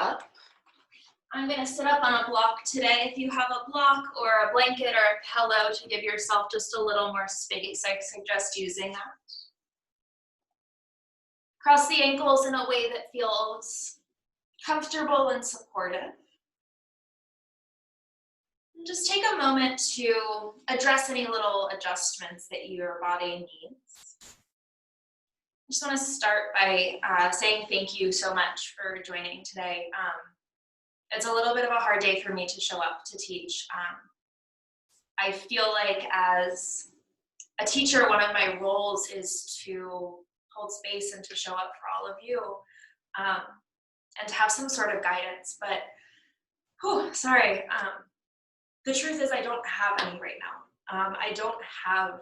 up. I'm going to sit up on a block today. If you have a block or a blanket or a pillow to give yourself just a little more space, I suggest using that. Cross the ankles in a way that feels comfortable and supportive. And just take a moment to address any little adjustments that your body needs. I just want to start by saying thank you so much for joining today. It's a little bit of a hard day for me to show up to teach. I feel like as a teacher, one of my roles is to hold space and to show up for all of you and to have some sort of guidance. But, the truth is I don't have any right now. I don't have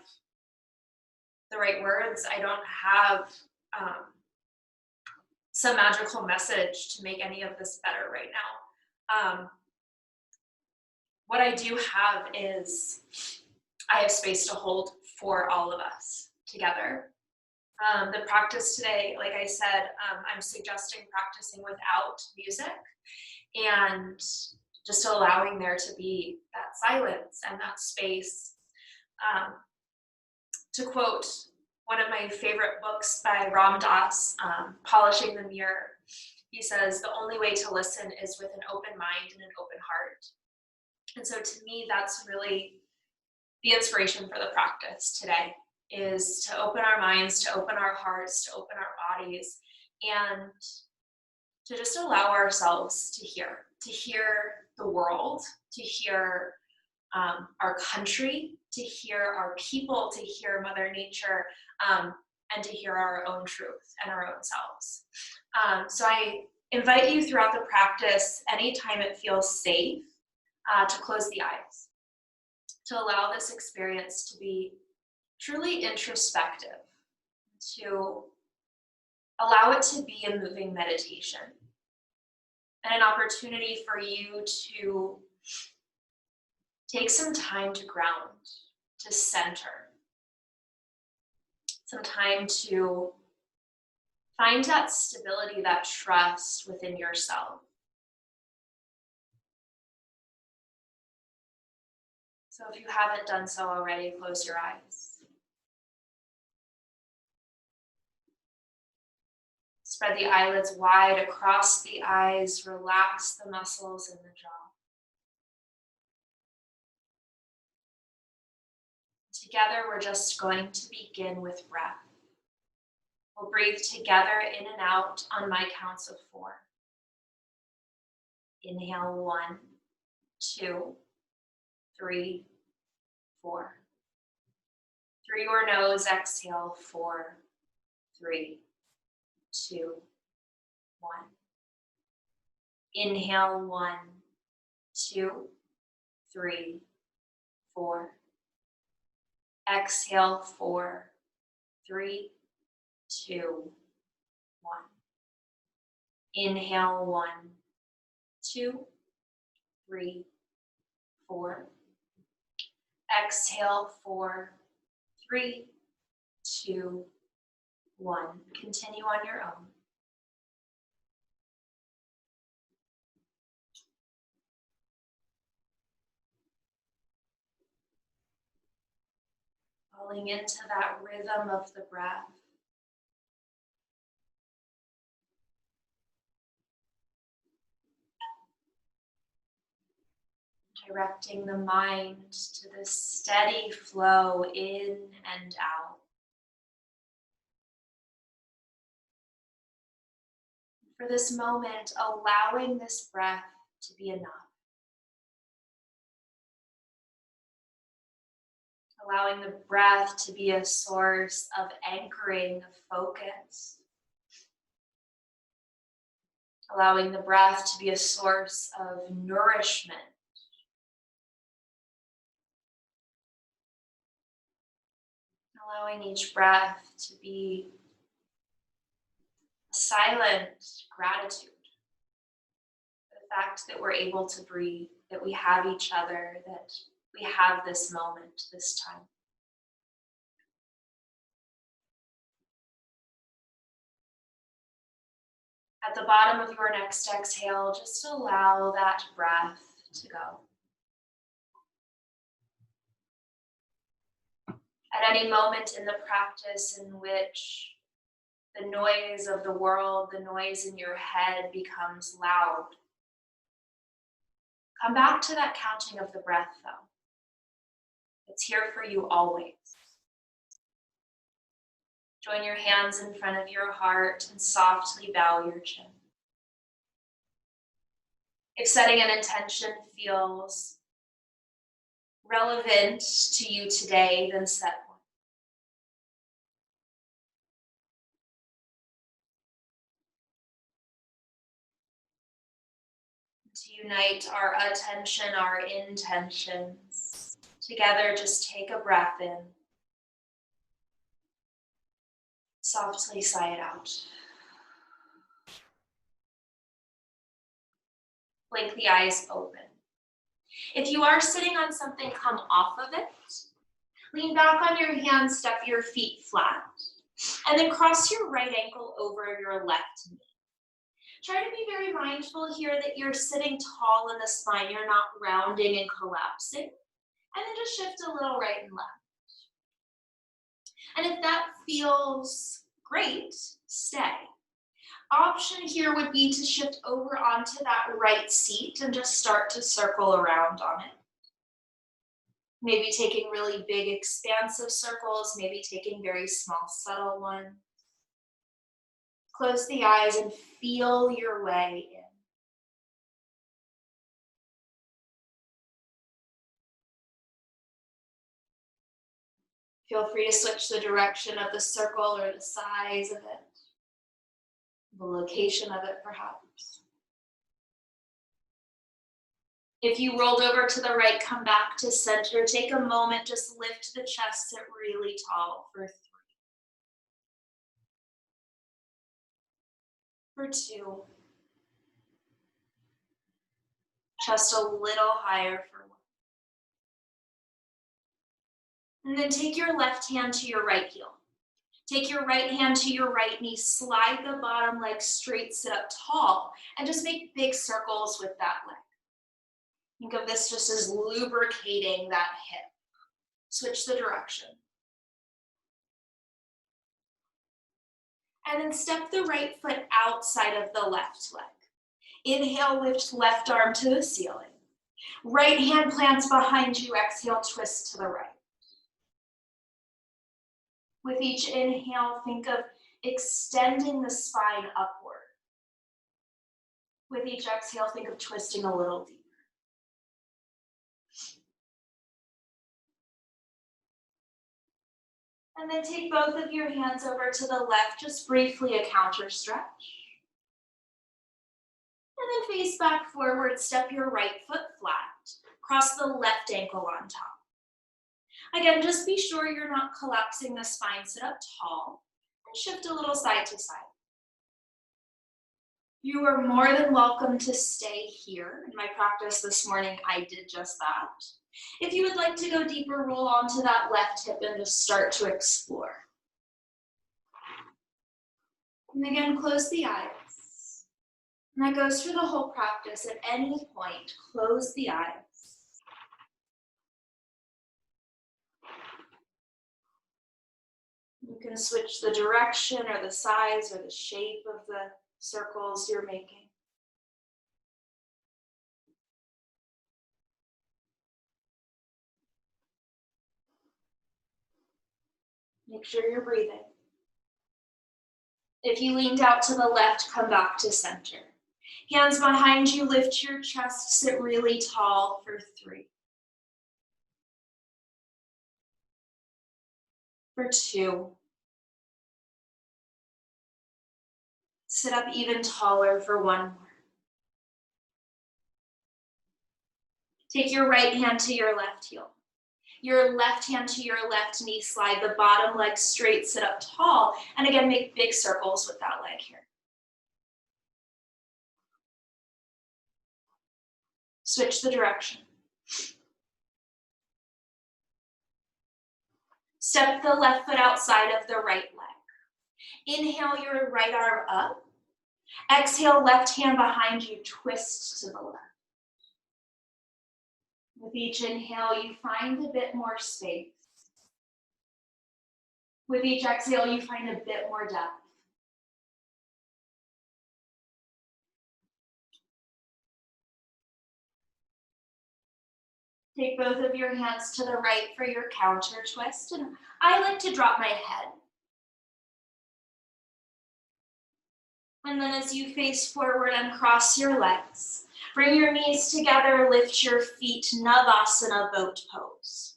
the right words. I don't have some magical message to make any of this better right now. What I do have is I have space to hold for all of us together. The practice today, like I said, I'm suggesting practicing without music and just allowing there to be that silence and that space. To quote one of my favorite books by Ram Dass, Polishing the Mirror, he says, the only way to listen is with an open mind and an open heart. And so to me, that's really the inspiration for the practice today, is to open our minds, to open our hearts, to open our bodies, and to just allow ourselves to hear the world, to hear our country, to hear our people, to hear Mother Nature, and to hear our own truth and our own selves. So I invite you throughout the practice, anytime it feels safe, to close the eyes, to allow this experience to be truly introspective, to allow it to be a moving meditation, and an opportunity for you to take some time to ground, to center, some time to find that stability, that trust within yourself. So if you haven't done so already, close your eyes. Spread the eyelids wide across the eyes, relax the muscles in the jaw. Together, we're just going to begin with breath. We'll breathe together in and out on my counts of 4. Inhale, 1, 2, 3, 4. Through your nose, exhale, 4, 3, 2, 1. Inhale, 1, 2, 3, 4. Exhale, 4, 3, 2, 1. Inhale, 1, 2, 3, 4. Exhale, 4, 3, 2, 1. Continue on your own. Falling into that rhythm of the breath. Directing the mind to this steady flow in and out. For this moment, allowing this breath to be enough. Allowing the breath to be a source of anchoring, of focus. Allowing the breath to be a source of nourishment. Allowing each breath to be a silent gratitude for the fact that we're able to breathe, that we have each other, that we have this moment, this time. At the bottom of your next exhale, just allow that breath to go. At any moment in the practice in which the noise of the world, the noise in your head becomes loud, come back to that counting of the breath, though. It's here for you always. Join your hands in front of your heart and softly bow your chin. If setting an intention feels relevant to you today, then set one. To unite our attention, our intentions, together, just take a breath in. Softly sigh it out. Blink the eyes open. If you are sitting on something, come off of it. Lean back on your hands, step your feet flat, and then cross your right ankle over your left knee. Try to be very mindful here that you're sitting tall in the spine. You're not rounding and collapsing. And then just shift a little right and left. And if that feels great, stay. Option here would be to shift over onto that right seat and just start to circle around on it. Maybe taking really big, expansive circles, maybe taking very small, subtle ones. Close the eyes and feel your way in. Feel free to switch the direction of the circle or the size of it, the location of it perhaps. If you rolled over to the right, come back to center. Take a moment, just lift the chest, sit really tall for 3. For 2. Chest a little higher for 1. And then take your left hand to your right heel. Take your right hand to your right knee, slide the bottom leg straight, sit up tall, and just make big circles with that leg. Think of this just as lubricating that hip. Switch the direction. And then step the right foot outside of the left leg. Inhale, lift left arm to the ceiling. Right hand plants behind you, exhale, twist to the right. With each inhale, think of extending the spine upward. With each exhale, think of twisting a little deeper. And then take both of your hands over to the left, just briefly a counter stretch. And then face back forward, step your right foot flat, cross the left ankle on top. Again, just be sure you're not collapsing the spine, sit up tall, and shift a little side to side. You are more than welcome to stay here. In my practice this morning, I did just that. If you would like to go deeper, roll onto that left hip and just start to explore. And again, close the eyes. And that goes for the whole practice. At any point, close the eyes. You can switch the direction or the size or the shape of the circles you're making. Make sure you're breathing. If you leaned out to the left, come back to center. Hands behind you, lift your chest, sit really tall for 3. For 2. Sit up even taller for 1 more. Take your right hand to your left heel. Your left hand to your left knee, slide the bottom leg straight, sit up tall, and again, make big circles with that leg here. Switch the direction. Step the left foot outside of the right leg. Inhale your right arm up. Exhale, left hand behind you, twist to the left. With each inhale, you find a bit more space. With each exhale, you find a bit more depth. Take both of your hands to the right for your counter twist, and I like to drop my head. And then as you face forward, uncross your legs. Bring your knees together, lift your feet, Navasana, boat pose.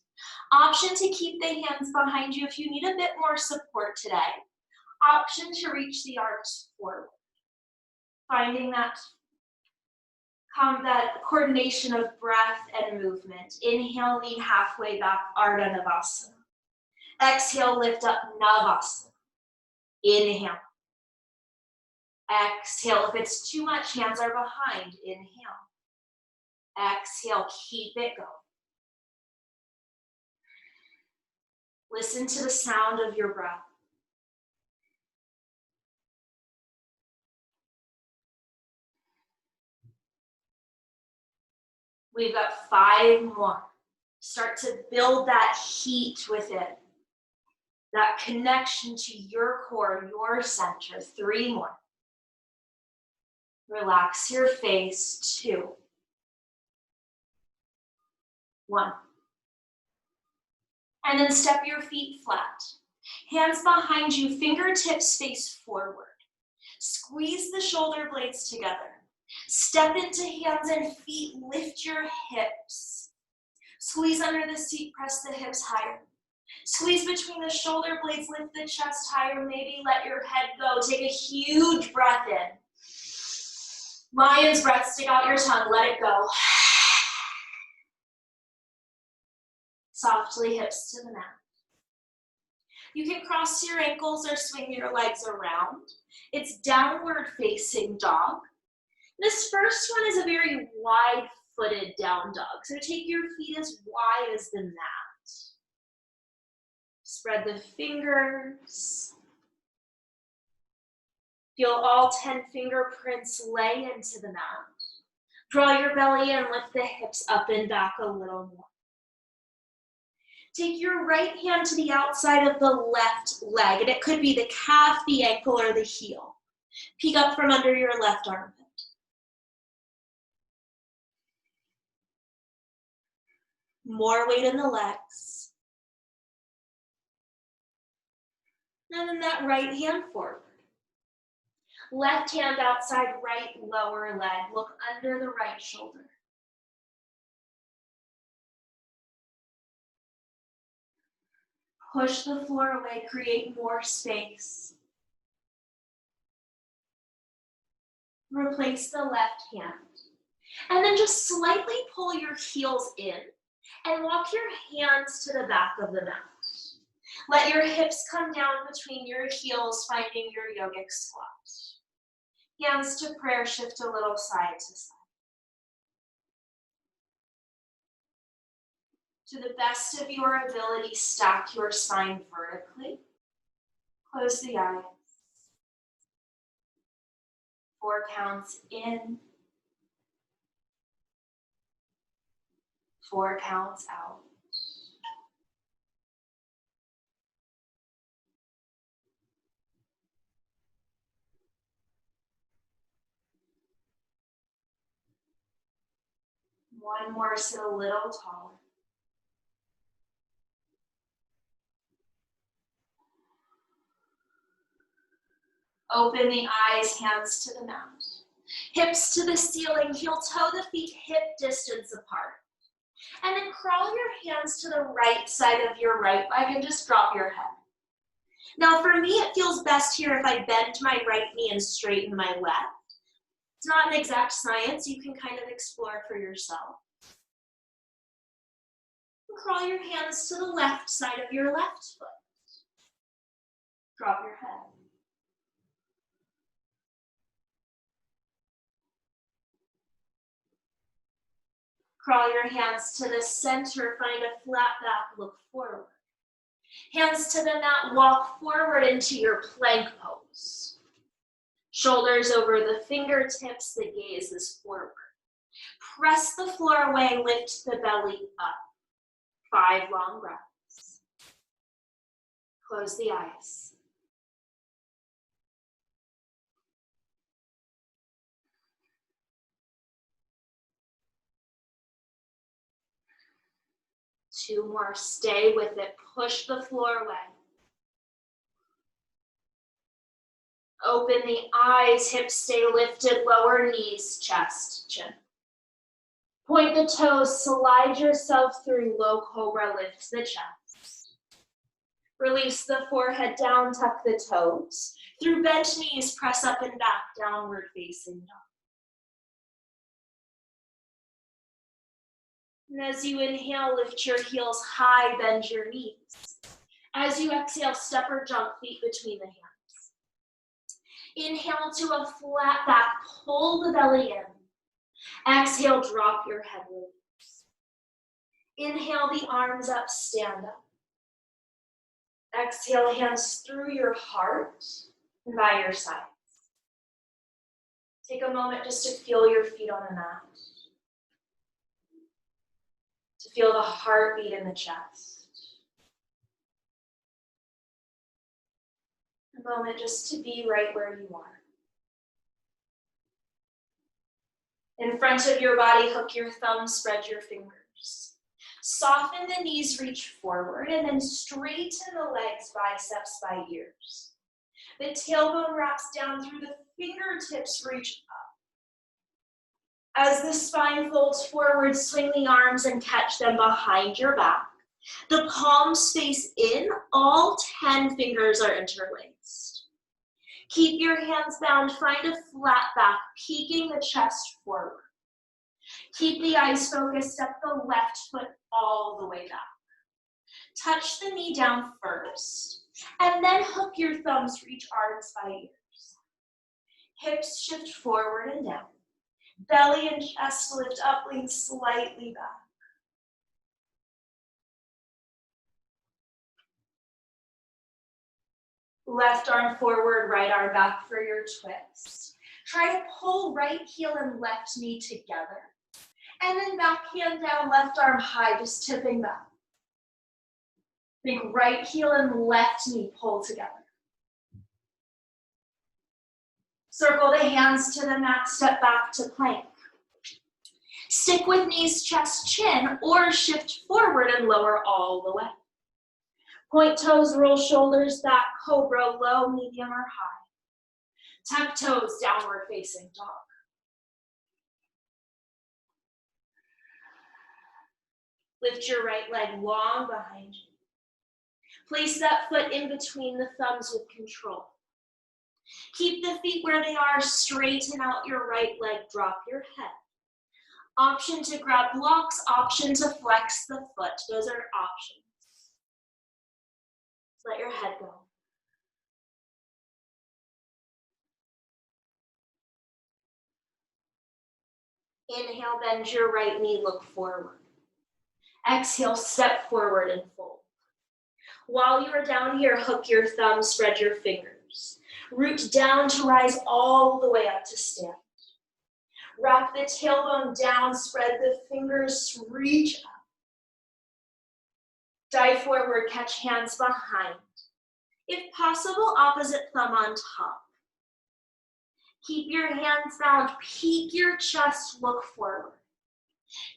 Option to keep the hands behind you if you need a bit more support today. Option to reach the arms forward. Finding that coordination of breath and movement. Inhale, lean halfway back, Ardha Navasana. Exhale, lift up, Navasana. Inhale. Exhale. If it's too much, hands are behind. Inhale. Exhale, keep it going. Listen to the sound of your breath. We've got 5 more. Start to build that heat within. That connection to your core, your center. 3 more. Relax your face. 2. 1. And then step your feet flat. Hands behind you, fingertips face forward. Squeeze the shoulder blades together. Step into hands and feet, lift your hips. Squeeze under the seat, press the hips higher. Squeeze between the shoulder blades, lift the chest higher, maybe let your head go. Take a huge breath in. Lion's breath, stick out your tongue, let it go. Softly, hips to the mat. You can cross your ankles or swing your legs around. It's downward facing dog. This first one is a very wide-footed down dog. So take your feet as wide as the mat. Spread the fingers. Feel all 10 fingerprints lay into the mat. Draw your belly in, lift the hips up and back a little more. Take your right hand to the outside of the left leg, and it could be the calf, the ankle, or the heel. Peek up from under your left armpit. More weight in the legs. And then that right hand forward. Left hand outside right lower leg. Look under the right shoulder. Push the floor away, create more space. Replace the left hand. And then just slightly pull your heels in and walk your hands to the back of the mat. Let your hips come down between your heels, finding your yogic squat. Hands to prayer, shift a little side to side. To the best of your ability, stack your spine vertically. Close the eyes. 4 counts in. 4 counts out. One more, sit a little taller. Open the eyes, hands to the mat. Hips to the ceiling, heel toe the feet hip distance apart. And then crawl your hands to the right side of your right leg and just drop your head. Now for me, it feels best here if I bend my right knee and straighten my left. It's not an exact science, you can kind of explore for yourself. And crawl your hands to the left side of your left foot. Drop your head. Crawl your hands to the center, find a flat back, look forward. Hands to the mat, walk forward into your plank pose. Shoulders over the fingertips, the gaze is forward. Press the floor away, lift the belly up. 5 long breaths. Close the eyes. Two more, stay with it. Push the floor away. Open the eyes, hips stay lifted, lower knees, chest, chin. Point the toes, slide yourself through low cobra, lift the chest. Release the forehead down, tuck the toes. Through bent knees, press up and back, downward facing dog. And as you inhale, lift your heels high, bend your knees. As you exhale, step or jump, feet between the hands. Inhale to a flat back, pull the belly in. Exhale, drop your head release. Inhale the arms up, stand up. Exhale, hands through your heart and by your sides. Take a moment just to feel your feet on the mat. To feel the heartbeat in the chest. A moment just to be right where you are. In front of your body, hook your thumbs, spread your fingers. Soften the knees, reach forward, and then straighten the legs, biceps by ears. The tailbone wraps down through the fingertips, reach up. As the spine folds forward, swing the arms and catch them behind your back. The palms face in, all 10 fingers are interlaced. Keep your hands bound, find a flat back, peeking the chest forward. Keep the eyes focused, step the left foot all the way back. Touch the knee down first, and then hook your thumbs, reach arms by ears. Hips shift forward and down. Belly and chest lift up, lean slightly back. Left arm forward, right arm back for your twist. Try to pull right heel and left knee together. And then back hand down, left arm high, just tipping back. Think right heel and left knee pull together. Circle the hands to the mat, step back to plank. Stick with knees, chest, chin, or shift forward and lower all the way. Point toes, roll shoulders back, cobra, low, medium, or high. Tuck toes, downward facing dog. Lift your right leg long behind you. Place that foot in between the thumbs with control. Keep the feet where they are, straighten out your right leg, drop your head. Option to grab blocks, option to flex the foot. Those are options. Let your head go. Inhale, bend your right knee, look forward. Exhale, step forward and fold. While you are down here, hook your thumbs, spread your fingers. Root down to rise all the way up to stand. Wrap the tailbone down, spread the fingers, reach up. Dive forward, catch hands behind. If possible, opposite thumb on top. Keep your hands bound, peek your chest, look forward.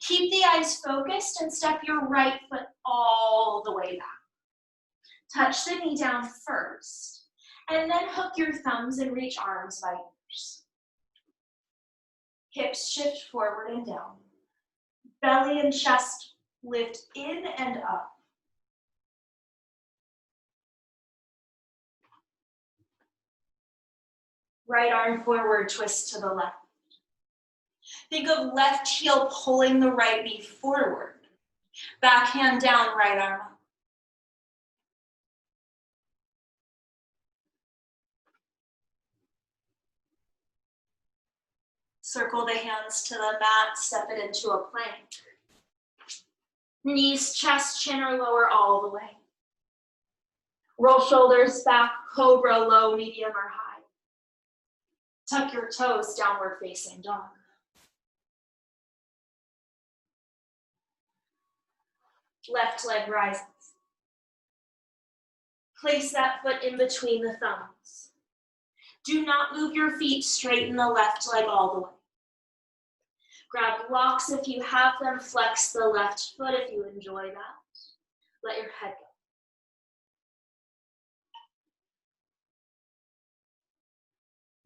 Keep the eyes focused and step your right foot all the way back. Touch the knee down first, and then hook your thumbs and reach arms by ears. Hips shift forward and down. Belly and chest lift in and up. Right arm forward, twist to the left. Think of left heel pulling the right knee forward. Back hand down, right arm up. Circle the hands to the mat, step it into a plank. Knees, chest, chin, or lower all the way. Roll shoulders back, cobra, low, medium, or high. Tuck your toes, downward facing dog. Left leg rises. Place that foot in between the thumbs. Do not move your feet, straighten the left leg all the way. Grab blocks if you have them, flex the left foot if you enjoy that. Let your head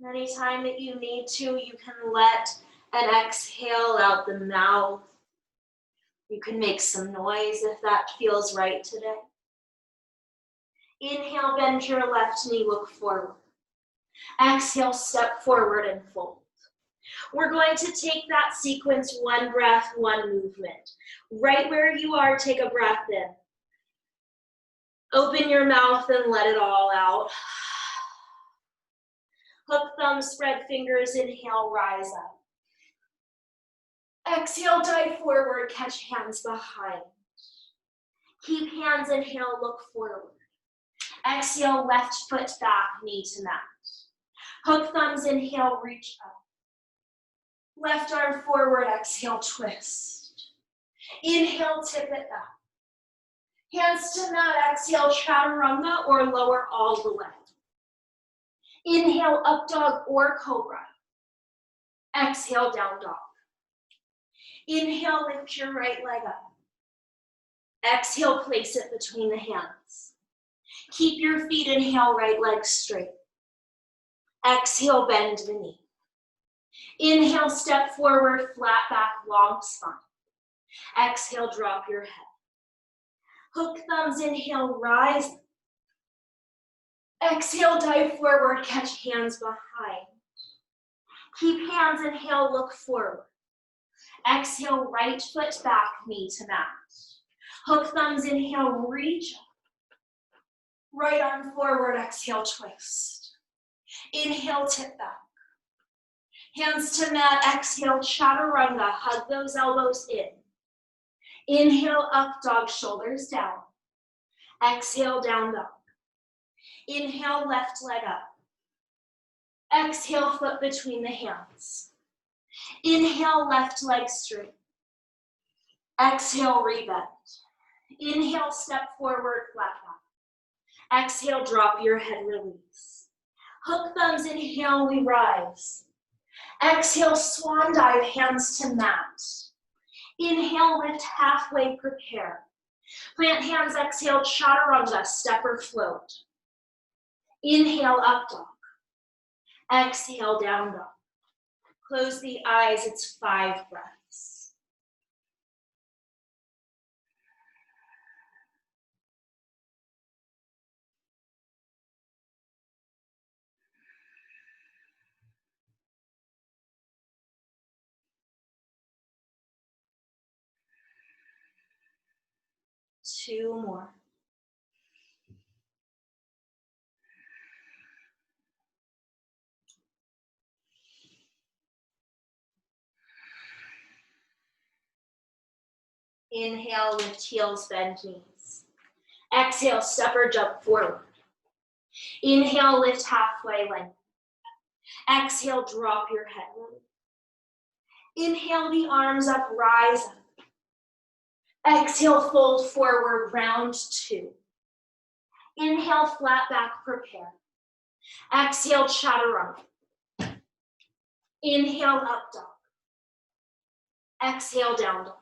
go. Anytime that you need to, you can let an exhale out the mouth. You can make some noise if that feels right today. Inhale, bend your left knee, look forward. Exhale, step forward and fold. We're going to take that sequence, one breath, one movement. Right where you are, take a breath in. Open your mouth and let it all out. Hook, thumb, spread fingers, inhale, rise up. Exhale, dive forward, catch hands behind. Keep hands, inhale, look forward. Exhale, left foot back, knee to mat. Hook thumbs, inhale, reach up. Left arm forward, exhale, twist. Inhale, tip it back. Hands to mat, exhale, chaturanga or lower all the way. Inhale, up dog or cobra. Exhale, down dog. Inhale, lift your right leg up. Exhale, place it between the hands. Keep your feet, inhale, right leg straight. Exhale, bend the knee. Inhale, step forward, flat back, long spine. Exhale, drop your head. Hook thumbs, inhale, rise. Exhale, dive forward, catch hands behind. Keep hands, inhale, look forward. Exhale, right foot back, knee to mat. Hook thumbs, inhale, reach up. Right arm forward, exhale, twist. Inhale, tip back. Hands to mat, exhale, chaturanga, hug those elbows in. Inhale, up dog, shoulders down. Exhale, down dog. Inhale, left leg up. Exhale, foot between the hands. Inhale, left leg straight. Exhale, rebend. Inhale, step forward, flat back. Exhale, drop your head, release. Hook thumbs, inhale, we rise. Exhale, swan dive, hands to mat. Inhale, lift halfway, prepare. Plant hands, exhale, chaturanga, step or float. Inhale, up dog. Exhale, down dog. Close the eyes, it's 5 breaths. Two more. Inhale, lift heels, bend knees. Exhale, step or jump forward. Inhale, lift halfway, lengthen. Exhale, drop your head. Inhale the arms up, rise up. Exhale, fold forward, round 2. Inhale, flat back, prepare. Exhale, chaturanga. Inhale, up dog. Exhale, down dog.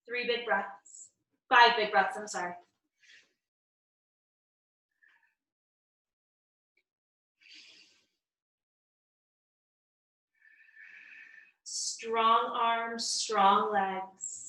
3 big breaths. 5 big breaths, I'm sorry. Strong arms, strong legs.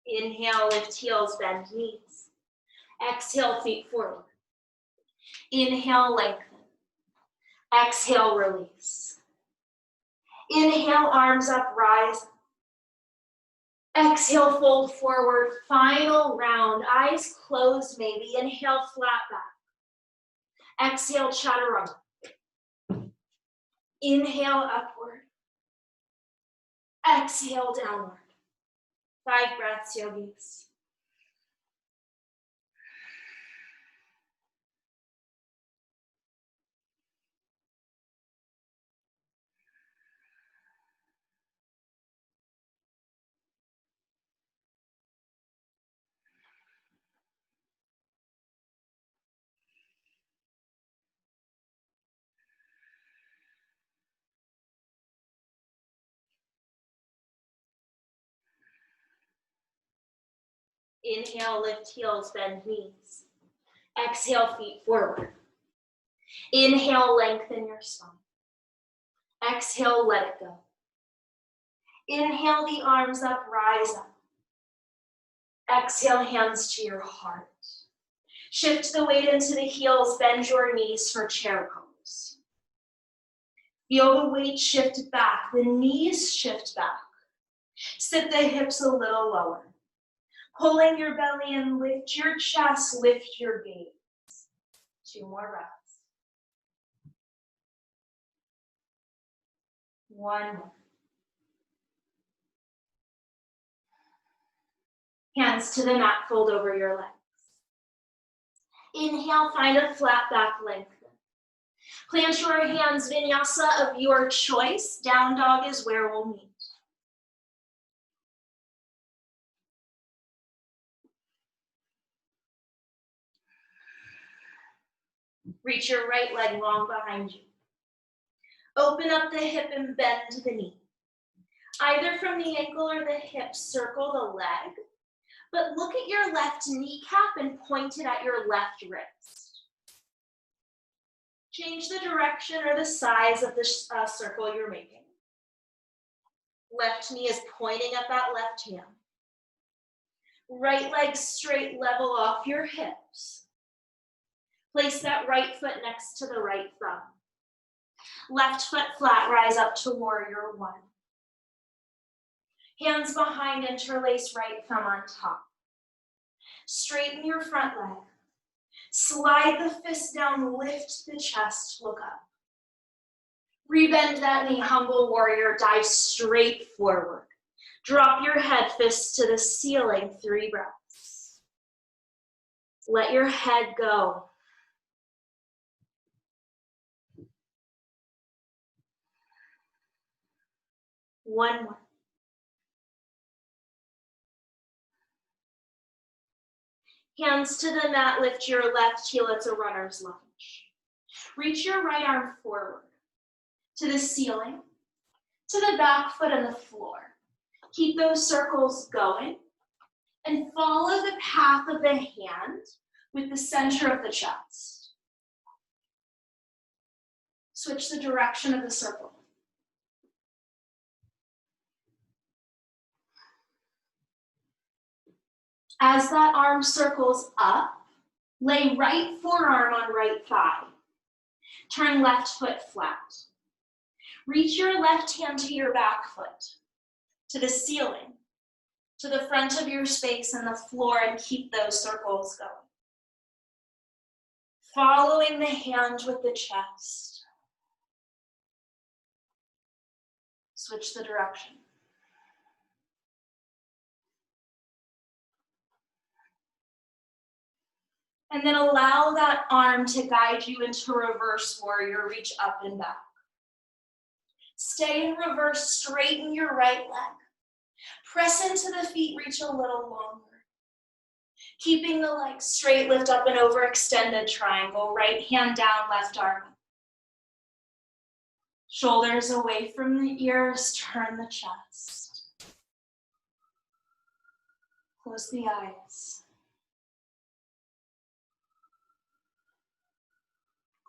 Inhale, lift heels, bend knees. Exhale, feet forward. Inhale, lengthen. Exhale, release. Inhale, arms up, rise. Exhale, fold forward, final round. Eyes closed maybe. Inhale, flat back. Exhale, chaturanga. Inhale upward. Exhale downward. 5 breaths, yogis. Inhale, lift heels, bend knees. Exhale, feet forward. Inhale, lengthen your spine. Exhale, let it go. Inhale, the arms up, rise up. Exhale, hands to your heart. Shift the weight into the heels, bend your knees for chair pose. Feel the weight shift back, the knees shift back. Sit the hips a little lower. Pulling your belly in, lift your chest, lift your gaze. 2 more breaths. 1 more. Hands to the mat, fold over your legs. Inhale, find a flat back lengthen. Plant your hands, vinyasa of your choice. Down dog is where we'll meet. Reach your right leg long behind you. Open up the hip and bend the knee. Either from the ankle or the hip, circle the leg, but look at your left kneecap and point it at your left wrist. Change the direction or the size of the circle you're making. Left knee is pointing at that left hand. Right leg straight, level off your hips. Place that right foot next to the right thumb. Left foot flat, rise up to warrior 1. Hands behind, interlace right thumb on top. Straighten your front leg. Slide the fist down, lift the chest, look up. Rebend that knee, humble warrior, dive straight forward. Drop your head, fists to the ceiling, 3 breaths. Let your head go. One more. Hands to the mat, lift your left heel, it's a runner's lunge. Reach your right arm forward to the ceiling, to the back foot and the floor. Keep those circles going and follow the path of the hand with the center of the chest. Switch the direction of the circle. As that arm circles up, lay right forearm on right thigh. Turn left foot flat. Reach your left hand to your back foot, to the ceiling, to the front of your space and the floor, and keep those circles going. Following the hand with the chest. Switch the direction. And then allow that arm to guide you into reverse warrior, reach up and back. Stay in reverse, straighten your right leg. Press into the feet, reach a little longer. Keeping the legs straight, lift up and over, extended triangle. Right hand down, left arm up. Shoulders away from the ears, turn the chest. Close the eyes.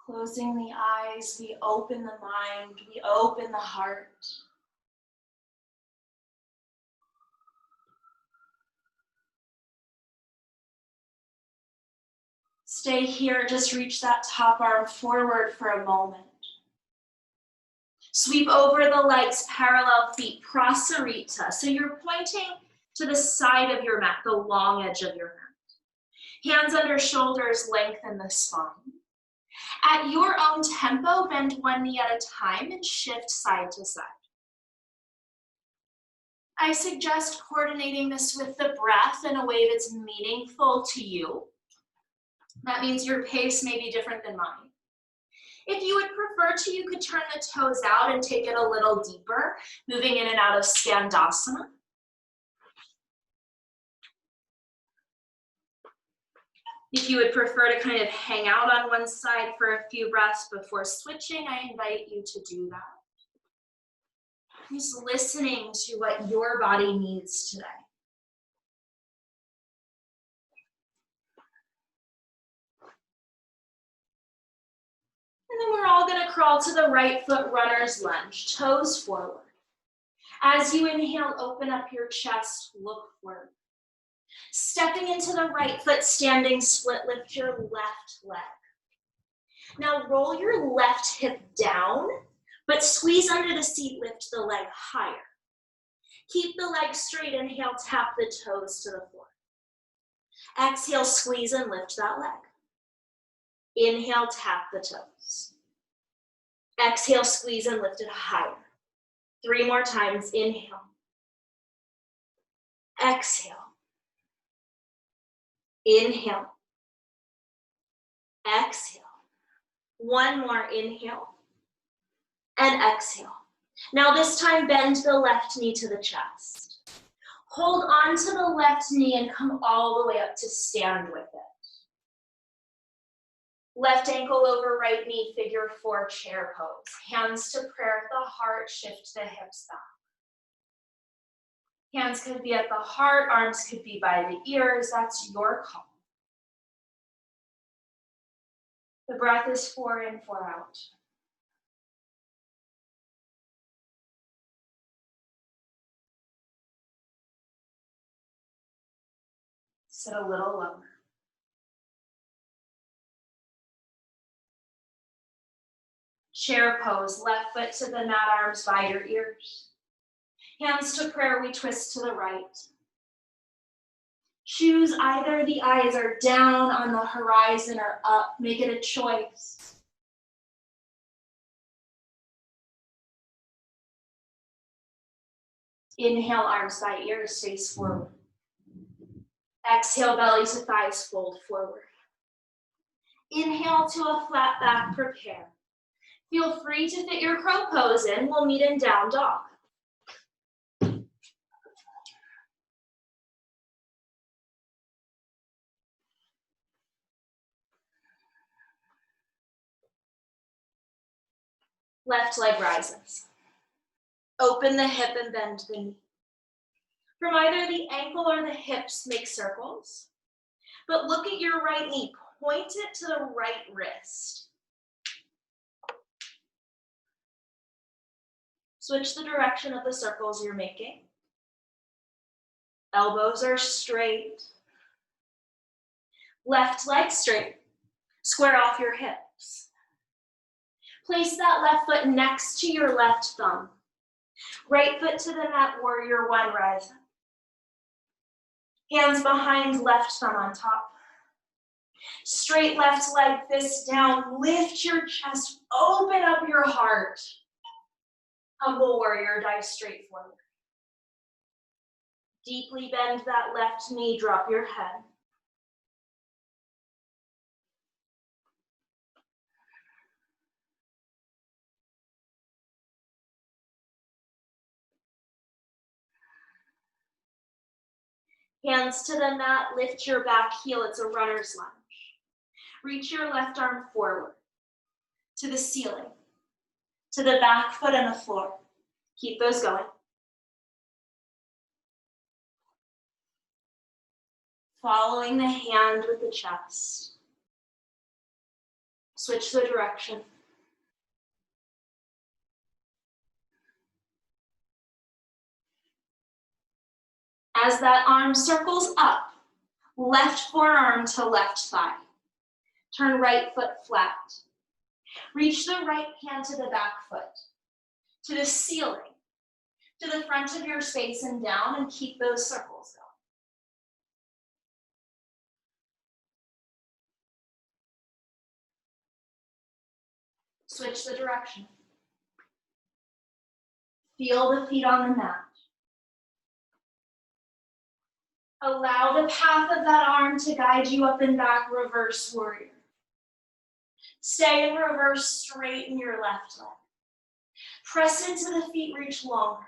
Closing the eyes, we open the mind, we open the heart. Stay here, just reach that top arm forward for a moment. Sweep over the legs, parallel feet, prasarita. So you're pointing to the side of your mat, the long edge of your mat. Hands under shoulders, lengthen the spine. At your own tempo, bend one knee at a time and shift side to side. I suggest coordinating this with the breath in a way that's meaningful to you. That means your pace may be different than mine. If you would prefer to, you could turn the toes out and take it a little deeper, moving in and out of Skandasana. If you would prefer to kind of hang out on one side for a few breaths before switching, I invite you to do that. Just listening to what your body needs today. And then we're all gonna crawl to the right foot runner's lunge, toes forward. As you inhale, open up your chest, look forward. Stepping into the right foot, standing split, lift your left leg. Now roll your left hip down, but squeeze under the seat, lift the leg higher. Keep the leg straight, inhale, tap the toes to the floor. Exhale, squeeze and lift that leg. Inhale, tap the toes. Exhale, squeeze and lift it higher. 3 more times, inhale. Exhale. Inhale. Exhale. 1 more, inhale. And exhale. Now this time, bend the left knee to the chest. Hold on to the left knee and come all the way up to stand with it. Left ankle over right knee, figure 4 chair pose. Hands to prayer at the heart, shift the hips back. Hands could be at the heart, arms could be by the ears, that's your call. The breath is 4 in, 4 out. Sit a little lower. Chair pose, left foot to the mat, arms by your ears. Hands to prayer, we twist to the right. Choose either the eyes are down on the horizon or up, make it a choice. Inhale, arms by ears, face forward. Exhale, belly to thighs, fold forward. Inhale to a flat back, prepare. Feel free to fit your crow pose in. We'll meet in down dog. Left leg rises. Open the hip and bend the knee. From either the ankle or the hips, make circles. But look at your right knee. Point it to the right wrist. Switch the direction of the circles you're making. Elbows are straight. Left leg straight. Square off your hips. Place that left foot next to your left thumb. Right foot to the mat, warrior 1, rise up. Hands behind, left thumb on top. Straight left leg, fist down. Lift your chest, open up your heart. Humble warrior, dive straight forward. Deeply bend that left knee, drop your head. Hands to the mat, lift your back heel, it's a runner's lunge. Reach your left arm forward, to the ceiling, to the back foot and the floor. Keep those going. Following the hand with the chest. Switch the direction. As that arm circles up, left forearm to left thigh. Turn right foot flat. Reach the right hand to the back foot, to the ceiling, to the front of your space and down, and keep those circles going. Switch the direction. Feel the feet on the mat. Allow the path of that arm to guide you up and back, reverse warrior. Stay in reverse, straighten your left leg. Press into the feet, reach longer.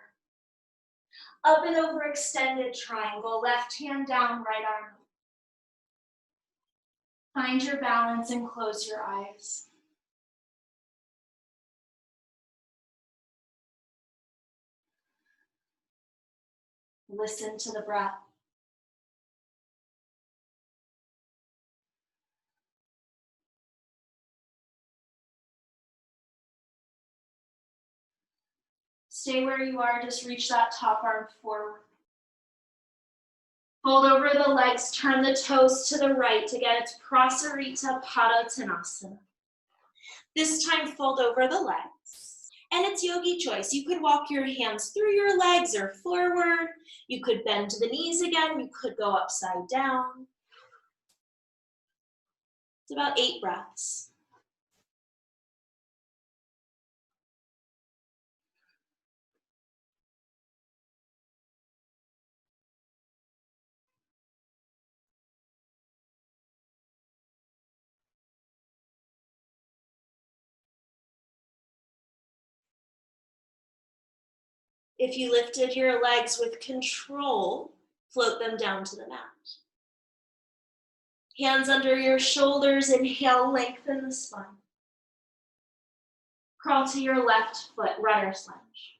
Up and over, extended triangle, left hand down, right arm up. Find your balance and close your eyes. Listen to the breath. Stay where you are, just reach that top arm forward. Fold over the legs, turn the toes to the right. Again, it's Prasarita Padottanasana. This time, fold over the legs. And it's yogi choice. You could walk your hands through your legs or forward. You could bend the knees again. You could go upside down. It's about 8 breaths. If you lifted your legs with control, float them down to the mat. Hands under your shoulders, inhale, lengthen the spine. Crawl to your left foot, runner's lunge.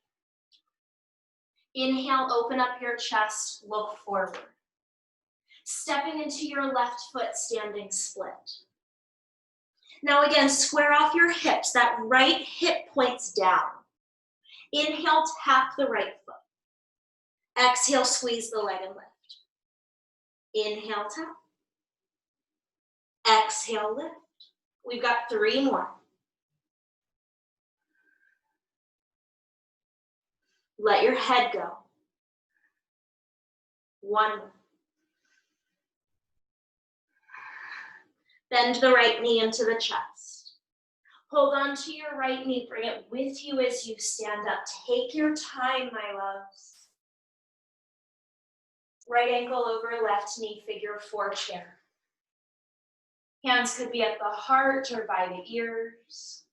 Inhale, open up your chest, look forward. Stepping into your left foot, standing split. Now again, square off your hips. That right hip points down. Inhale, tap the right foot. Exhale, squeeze the leg and lift. Inhale, tap. Exhale, lift. We've got 3 more. Let your head go. 1 more. Bend the right knee into the chest. Hold on to your right knee, bring it with you as you stand up. Take your time, my loves. Right ankle over left knee, figure 4 chair. Hands could be at the heart or by the ears.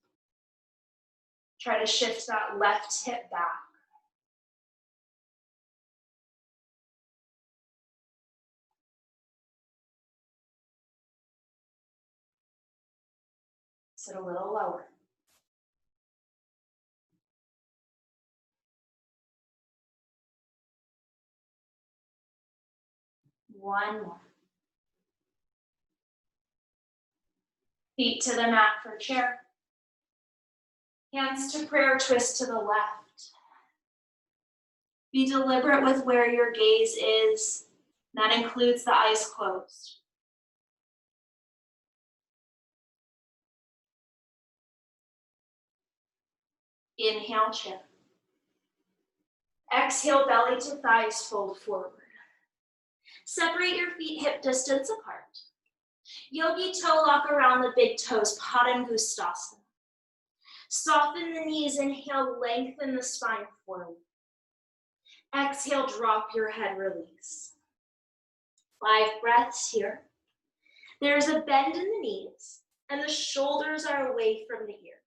Try to shift that left hip back. Sit a little lower. One more. Feet to the mat for chair. Hands to prayer, twist to the left. Be deliberate with where your gaze is. That includes the eyes closed. Inhale, chin. Exhale, belly to thighs, fold forward. Separate your feet hip distance apart. Yogi toe lock around the big toes, Padangustasana. Soften the knees, inhale, lengthen the spine forward. Exhale, drop your head, release. 5 breaths here. There's a bend in the knees, and the shoulders are away from the ears.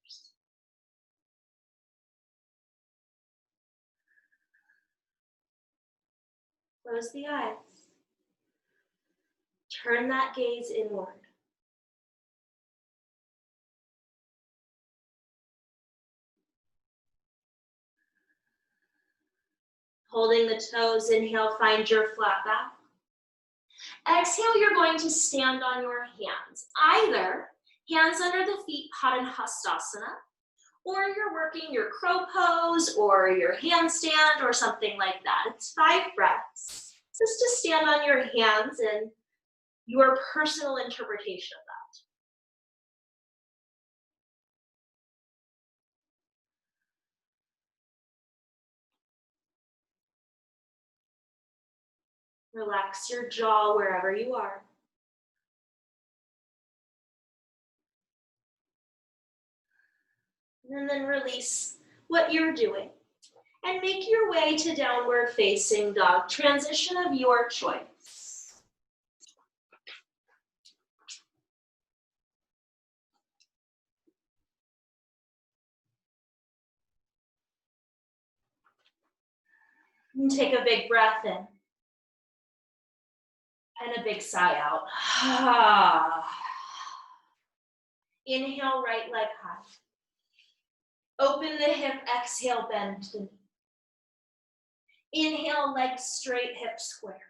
Close the eyes. Turn that gaze inward. Holding the toes, inhale, find your flat back. Exhale, you're going to stand on your hands. Either hands under the feet, Padangustasana, or you're working your crow pose or your handstand or something like that. It's 5 breaths. Just to stand on your hands and your personal interpretation of that. Relax your jaw wherever you are. And then release what you're doing. And make your way to downward facing dog, transition of your choice. And take a big breath in. And a big sigh out. Inhale, right leg high. Open the hip, exhale, bend the knee. Inhale, leg straight, hip square.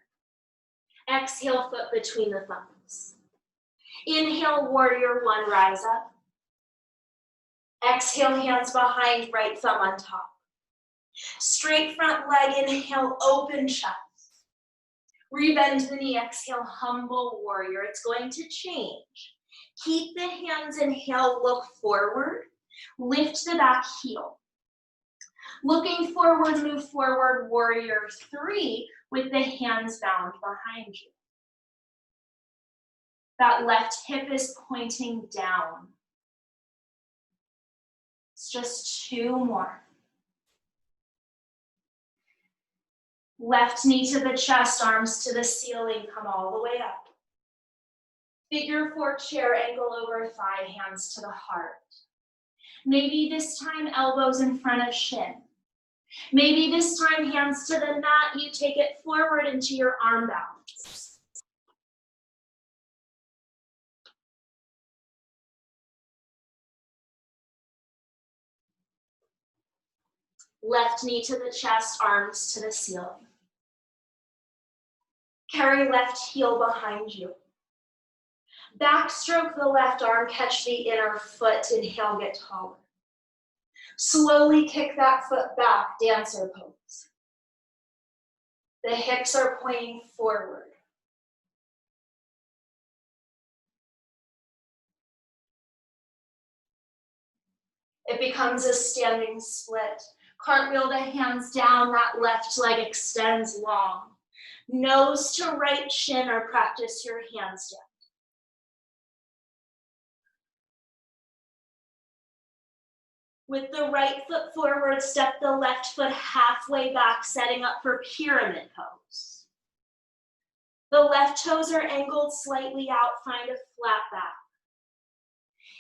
Exhale, foot between the thumbs. Inhale, warrior one, rise up. Exhale, hands behind, right thumb on top. Straight front leg, inhale, open chest. Rebend the knee, exhale, humble warrior. It's going to change. Keep the hands, inhale, look forward. Lift the back heel. Looking forward, move forward, warrior three, with the hands bound behind you. That left hip is pointing down. It's just two more. Left knee to the chest, arms to the ceiling, come all the way up. Figure four chair, ankle over thigh, hands to the heart. Maybe this time elbows in front of shin. Maybe this time hands to the mat, you take it forward into your arm balance. Left knee to the chest, arms to the ceiling. Carry left heel behind you. Backstroke the left arm, catch the inner foot, inhale, get taller. Slowly kick that foot back, dancer pose. The hips are pointing forward. It becomes a standing split. Cartwheel the hands down, that left leg extends long. Nose to right shin or practice your handstand. With the right foot forward, step the left foot halfway back, setting up for pyramid pose. The left toes are angled slightly out, find a flat back.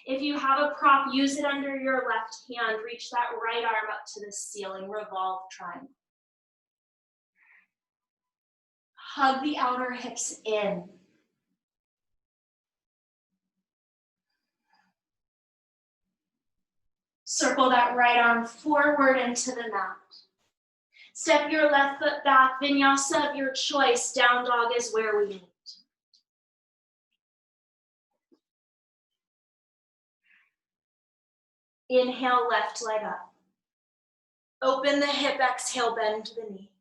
If you have a prop, use it under your left hand, reach that right arm up to the ceiling, revolve triangle. Hug the outer hips in. Circle that right arm forward into the mat. Step your left foot back, vinyasa of your choice, down dog is where we meet. Inhale, left leg up. Open the hip, exhale, bend the knee.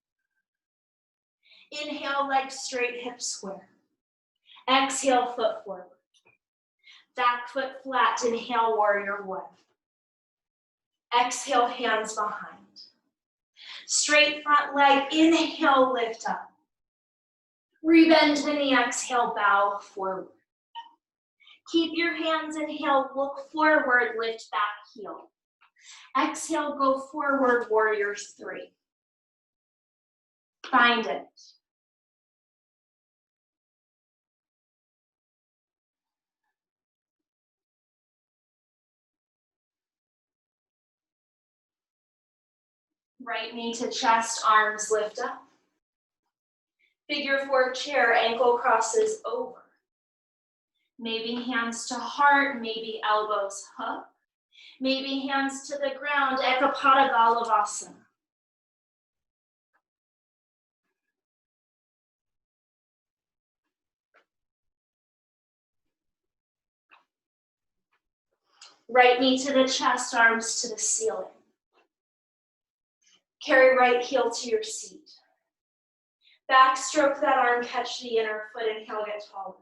Inhale, leg straight, hip square. Exhale, foot forward. Back foot flat, inhale, warrior one. Exhale, hands behind. Straight front leg, inhale, lift up. Rebend the knee, exhale, bow forward. Keep your hands, inhale, look forward, lift back heel. Exhale, go forward, warrior three. Find it. Right knee to chest, arms lift up. Figure four chair, ankle crosses over. Maybe hands to heart, maybe elbows hook. Maybe hands to the ground, Ekapada Galavasana. Right knee to the chest, arms to the ceiling. Carry right heel to your seat. Backstroke that arm, catch the inner foot, inhale, get taller.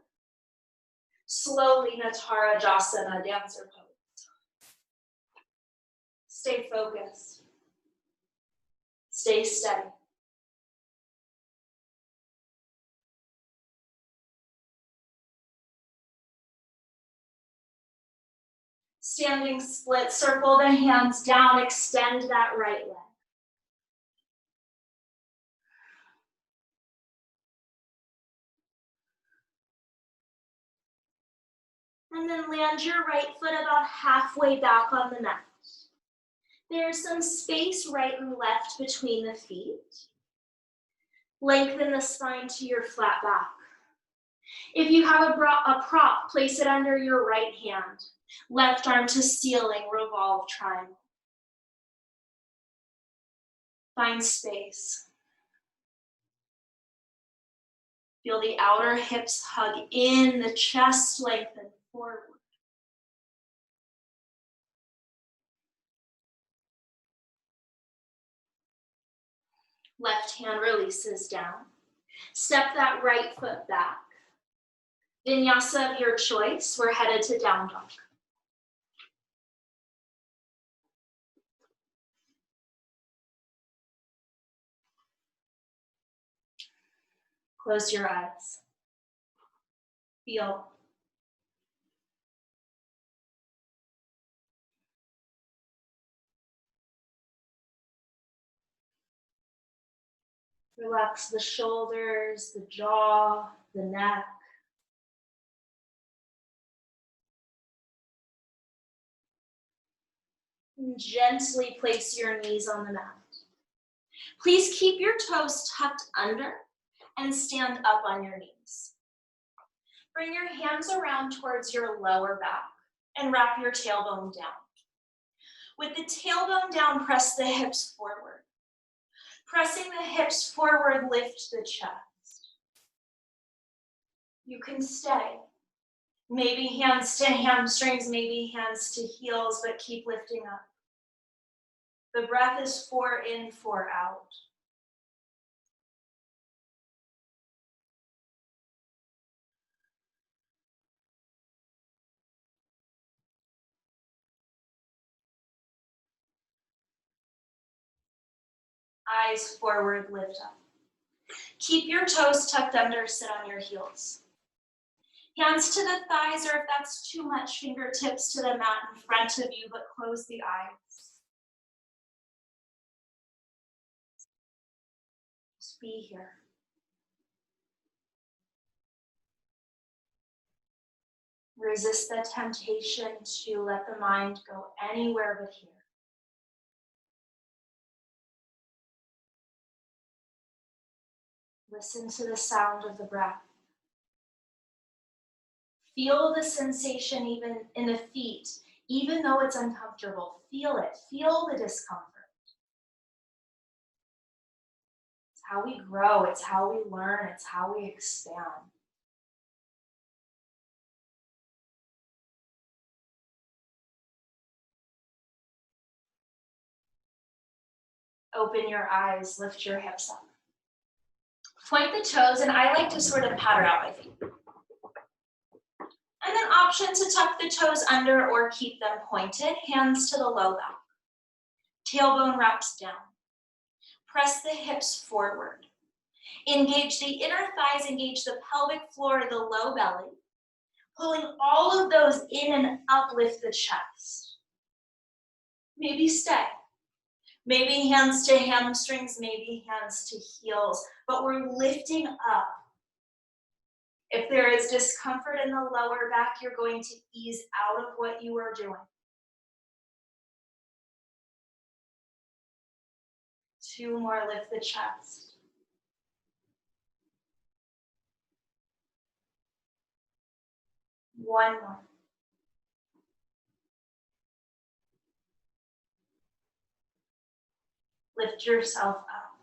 Slowly, Natara Jasana, dancer pose. Stay focused. Stay steady. Standing split, circle the hands down, extend that right leg. And then land your right foot about halfway back on the mat. There's some space right and left between the feet. Lengthen the spine to your flat back. If you have a prop, place it under your right hand. Left arm to ceiling, revolve triangle. Find space. Feel the outer hips hug in, the chest lengthen forward. Left hand releases down. Step that right foot back. Vinyasa of your choice, we're headed to down dog. Close your eyes. Feel. Relax the shoulders, the jaw, the neck. And gently place your knees on the mat. Please keep your toes tucked under and stand up on your knees. Bring your hands around towards your lower back and wrap your tailbone down. With the tailbone down, press the hips forward. Pressing the hips forward, lift the chest. You can stay. Maybe hands to hamstrings, maybe hands to heels, but keep lifting up. The breath is 4 in, 4 out. Eyes forward, lift up. Keep your toes tucked under, sit on your heels. Hands to the thighs, or if that's too much, fingertips to the mat in front of you, but close the eyes. Just be here. Resist the temptation to let the mind go anywhere but here. Listen to the sound of the breath. Feel the sensation even in the feet, even though it's uncomfortable. Feel it. Feel the discomfort. It's how we grow. It's how we learn. It's how we expand. Open your eyes. Lift your hips up. Point the toes, and I like to sort of pattern out my feet. And then option to tuck the toes under or keep them pointed, hands to the low back. Tailbone wraps down. Press the hips forward. Engage the inner thighs, engage the pelvic floor, the low belly. Pulling all of those in and uplift the chest. Maybe stay. Maybe hands to hamstrings, maybe hands to heels, but we're lifting up. If there is discomfort in the lower back, you're going to ease out of what you are doing. 2 more, lift the chest. One more. Lift yourself up.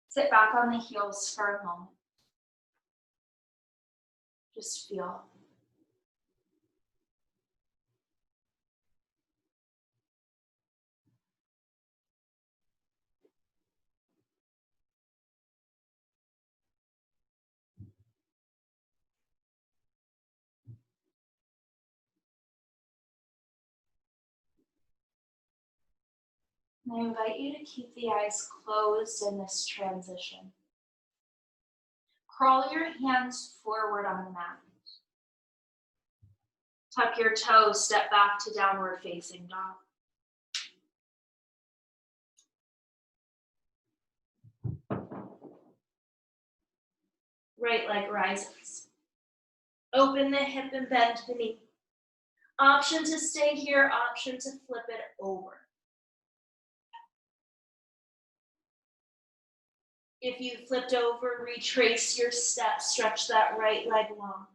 Sit back on the heels for a moment. Just feel. I invite you to keep the eyes closed in this transition. Crawl your hands forward on the mat. Tuck your toes, step back to downward facing dog. Right leg rises. Open the hip and bend the knee. Option to stay here, option to flip it over. If you flipped over, retrace your steps, stretch that right leg long.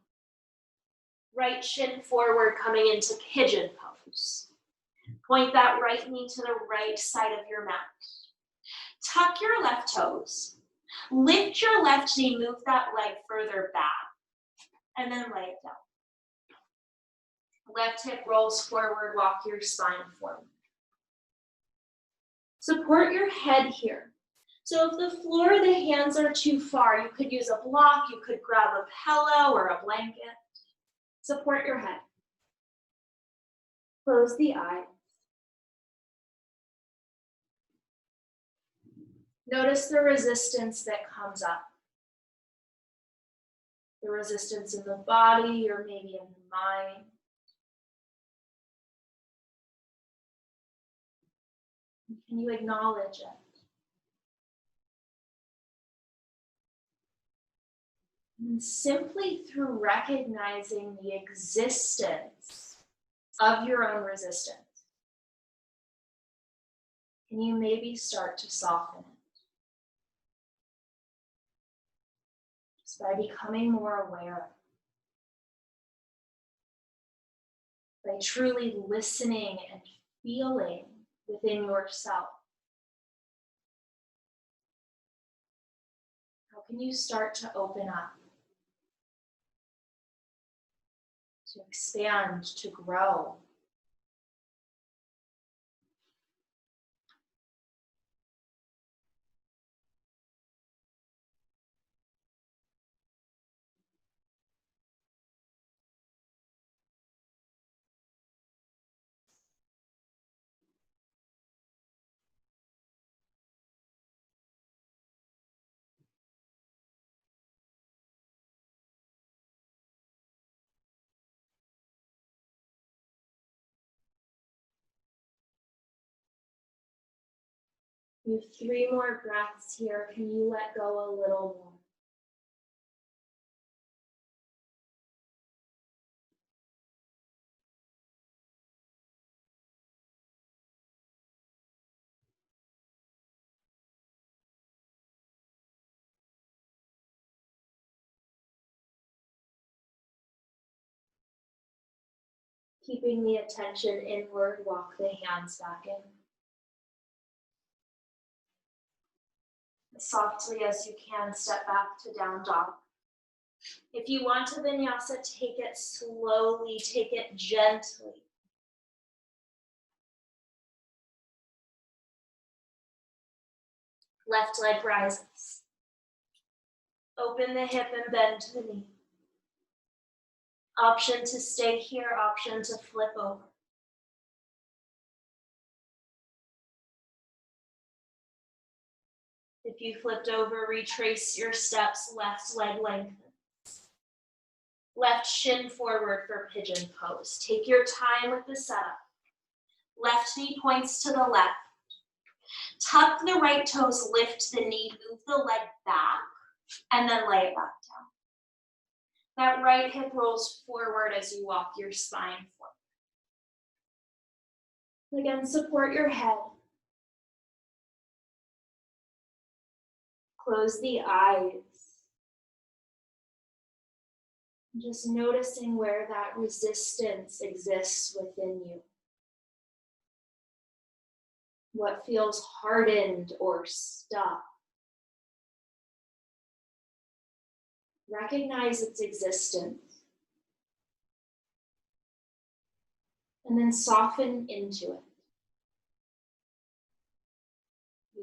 Right shin forward, coming into pigeon pose. Point that right knee to the right side of your mat. Tuck your left toes. Lift your left knee, move that leg further back, and then lay it down. Left hip rolls forward, walk your spine forward. Support your head here. So if the floor, the hands are too far, you could use a block, you could grab a pillow or a blanket. Support your head. Close the eyes. Notice the resistance that comes up. The resistance in the body or maybe in the mind. Can you acknowledge it? And simply through recognizing the existence of your own resistance, can you maybe start to soften it? Just by becoming more aware, by truly listening and feeling within yourself. How can you start to open up? To expand, to grow. You have 3 more breaths here. Can you let go a little more? Keeping the attention inward, walk the hands back in. As softly as you can, step back to down dog. If you want to vinyasa, take it slowly, take it gently. Left leg rises. Open the hip and bend the knee. Option to stay here, option to flip over. If you flipped over, retrace your steps, left leg lengthens. Left shin forward for pigeon pose. Take your time with the setup. Left knee points to the left. Tuck the right toes, lift the knee, move the leg back, and then lay it back down. That right hip rolls forward as you walk your spine forward. Again, support your head. Close the eyes. Just noticing where that resistance exists within you. What feels hardened or stuck. Recognize its existence. And then soften into it.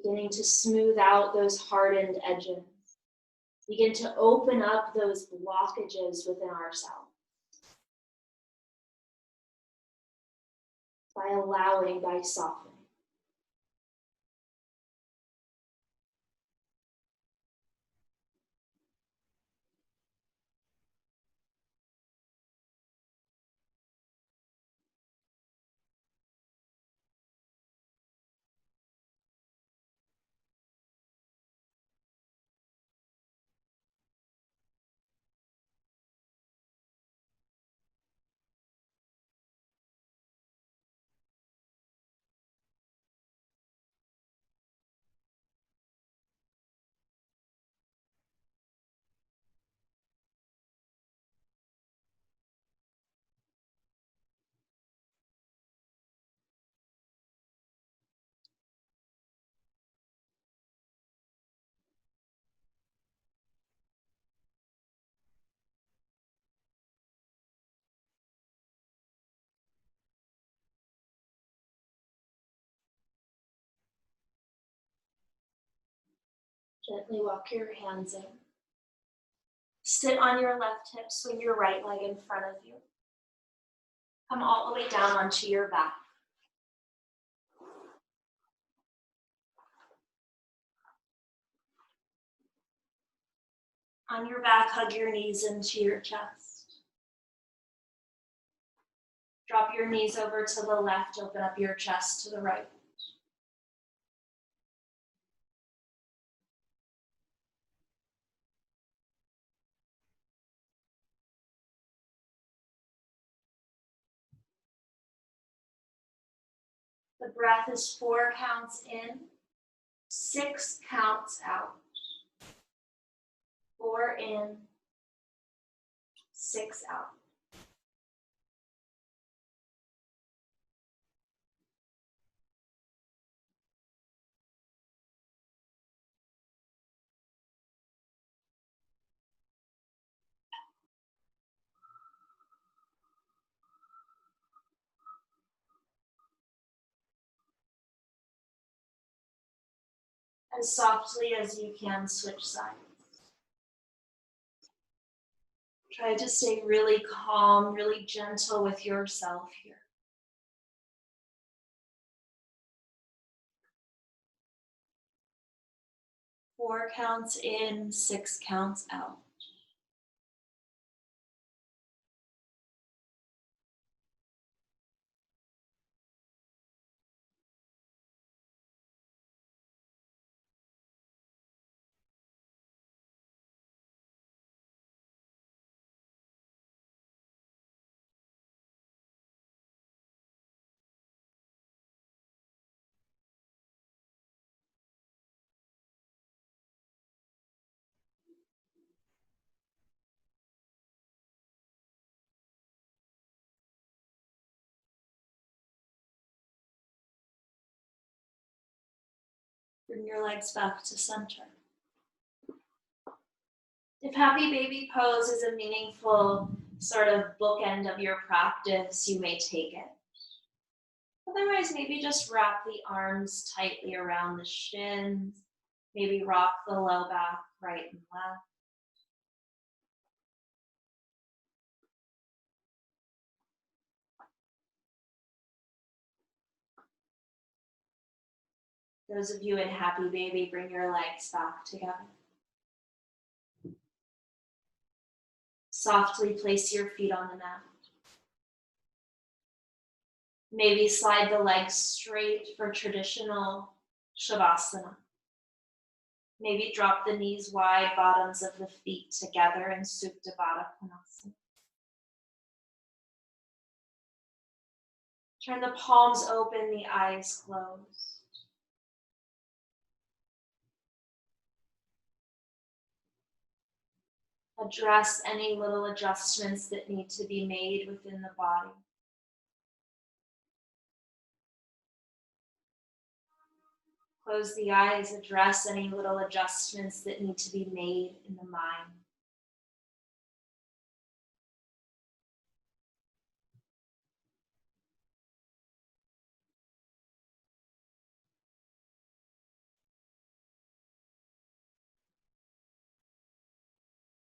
Beginning to smooth out those hardened edges. Begin to open up those blockages within ourselves. By allowing, by softening. Gently walk your hands in. Sit on your left hip, swing your right leg in front of you. Come all the way down onto your back. On your back, hug your knees into your chest. Drop your knees over to the left, open up your chest to the right. The breath is 4 counts in, 6 counts out. 4 in, 6 out. As softly as you can, switch sides. Try to stay really calm, really gentle with yourself here. 4 counts in, 6 counts out. Bring your legs back to center. If happy baby pose is a meaningful sort of bookend of your practice, you may take it. Otherwise, maybe just wrap the arms tightly around the shins. Maybe rock the low back right and left. Those of you in happy baby, bring your legs back together. Softly place your feet on the mat. Maybe slide the legs straight for traditional Shavasana. Maybe drop the knees wide, bottoms of the feet together in Supta Baddha Konasana. Turn the palms open, the eyes closed. Address any little adjustments that need to be made within the body. Close the eyes, address any little adjustments that need to be made in the mind.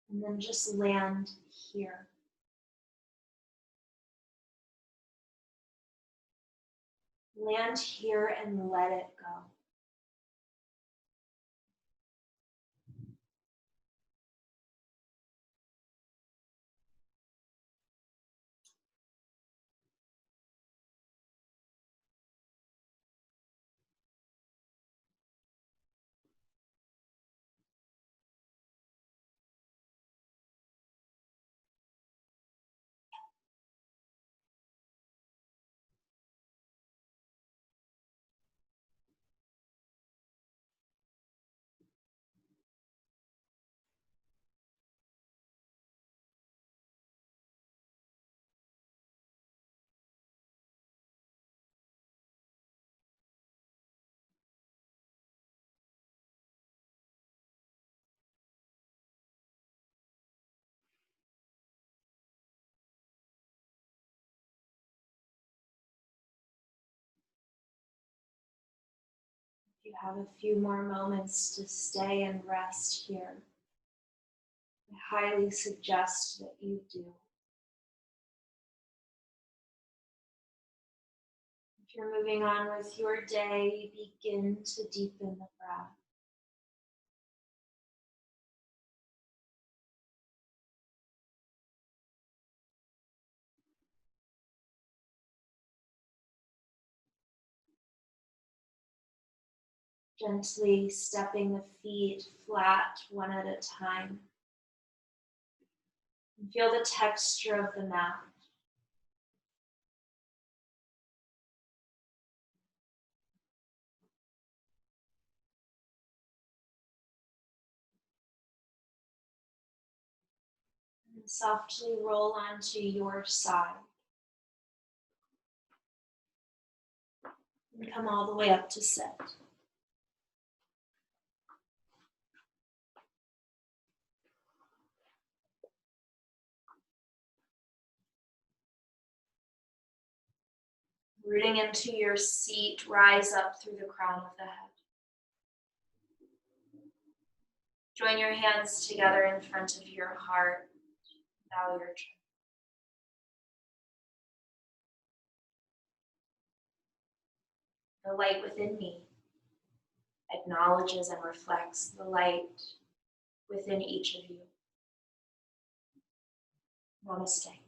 And then just land here. Land here and let it go. You have a few more moments to stay and rest here. I highly suggest that you do. If you're moving on with your day, begin to deepen the breath. Gently stepping the feet flat one at a time. And feel the texture of the mat. And softly roll onto your side. And come all the way up to sit. Rooting into your seat, rise up through the crown of the head. Join your hands together in front of your heart. Bow your chin. The light within me acknowledges and reflects the light within each of you. Namaste.